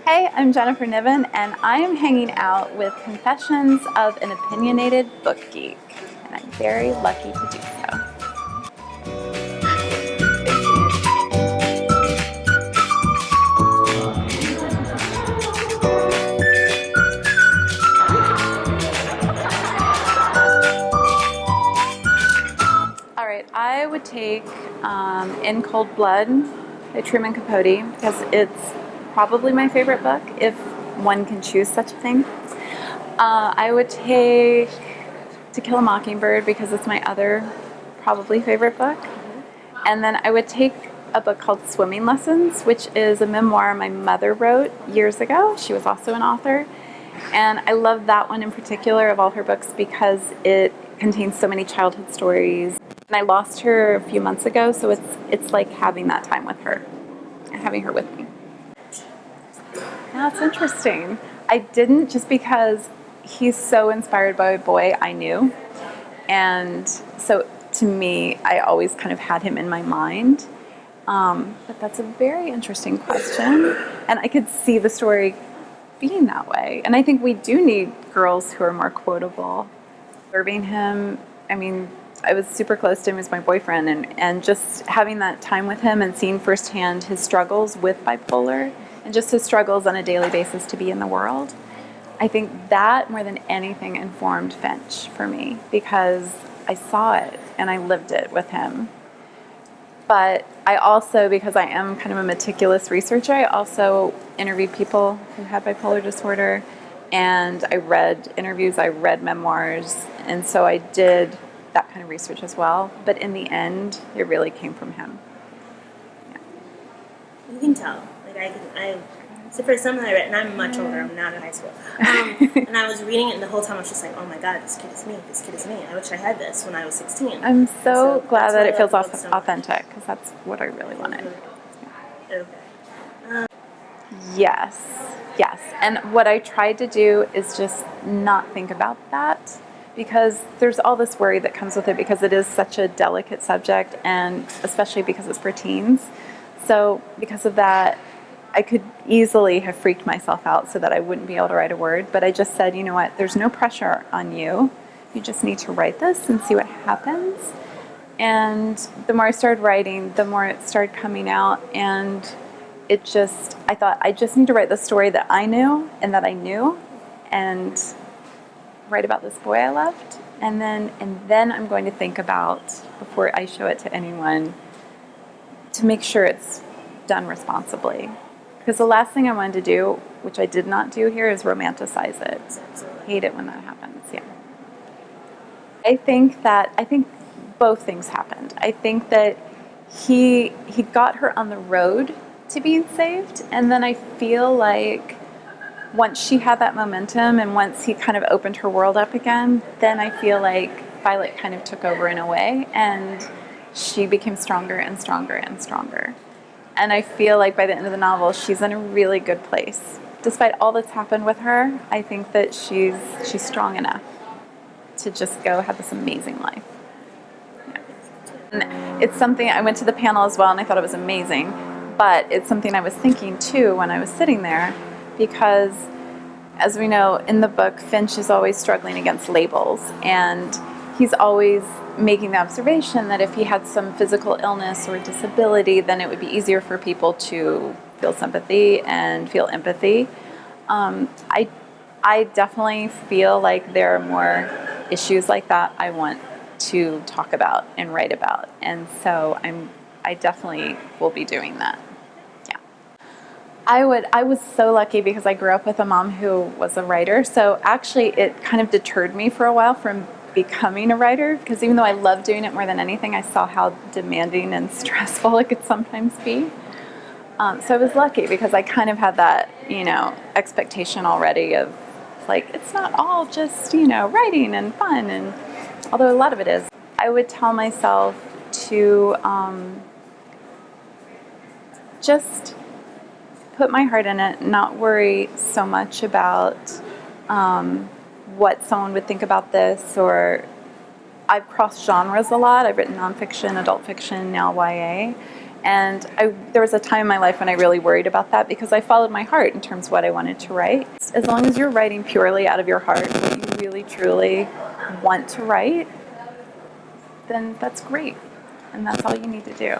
Hey, I'm Jennifer Niven, and I am hanging out with Confessions of an Opinionated Book Geek, and I'm very lucky to do so. All right, I would take In Cold Blood by Truman Capote because it's probably my favorite book, if one can choose such a thing. I would take To Kill a Mockingbird because it's my other probably favorite book. And then I would take a book called Swimming Lessons, which is a memoir my mother wrote years ago. She was also an author. And I love that one in particular of all her books because it contains so many childhood stories. And I lost her a few months ago, so it's like having that time with her and having her with me. That's interesting. I didn't just because he's so inspired by a boy I knew. And so to me, I always kind of had him in my mind. But that's a very interesting question. And I could see the story being that way. And I think we do need girls who are more quotable. Observing him, I mean, I was super close to him as my boyfriend, and just having that time with him and seeing firsthand his struggles with bipolar and just his struggles on a daily basis to be in the world. I think that more than anything informed Finch for me because I saw it and I lived it with him. But I also, because I am kind of a meticulous researcher, I also interviewed people who had bipolar disorder, and I read interviews, I read memoirs, and so I did that kind of research as well. But in the end, it really came from him. Yeah. You can tell. So for something I read, and I'm much older, I'm not in high school, and I was reading it, and the whole time I was just like, oh my god, this kid is me, this kid is me. I wish I had this when I was 16. I'm so glad that it feels authentic, because that's what I really wanted. Okay. Yes. And what I tried to do is just not think about that, because there's all this worry that comes with it because it is such a delicate subject, and especially because it's for teens. So because of that, I could easily have freaked myself out so that I wouldn't be able to write a word, but I just said, you know what, there's no pressure on you. You just need to write this and see what happens. And the more I started writing, the more it started coming out, and I thought, I just need to write the story that I knew and that I knew, and write about this boy I loved, and then I'm going to think about, before I show it to anyone, to make sure it's done responsibly. Because the last thing I wanted to do, which I did not do here, is romanticize it. I hate it when that happens, yeah. I think both things happened. I think that he got her on the road to being saved, and then I feel like once she had that momentum and once he kind of opened her world up again, then I feel like Violet kind of took over in a way, and she became stronger and stronger and stronger. And I feel like by the end of the novel, she's in a really good place. Despite all that's happened with her, I think that she's strong enough to just go have this amazing life. Yeah. And it's something, I went to the panel as well, and I thought it was amazing. But it's something I was thinking, too, when I was sitting there, because, as we know, in the book, Finch is always struggling against labels, and he's always making the observation that if he had some physical illness or disability, then it would be easier for people to feel sympathy and feel empathy. I definitely feel like there are more issues like that I want to talk about and write about, and so I definitely will be doing that. Yeah, I was so lucky because I grew up with a mom who was a writer, so actually it kind of deterred me for a while from becoming a writer, because even though I love doing it more than anything, I saw how demanding and stressful it could sometimes be. So I was lucky because I kind of had that, expectation already of, like, it's not all just, writing and fun, and although a lot of it is. I would tell myself to just put my heart in it, not worry so much about what someone would think about this, or I've crossed genres a lot. I've written nonfiction, adult fiction, now YA, And there was a time in my life when I really worried about that because I followed my heart in terms of what I wanted to write. As long as you're writing purely out of your heart, what you really, truly want to write, then that's great. And that's all you need to do.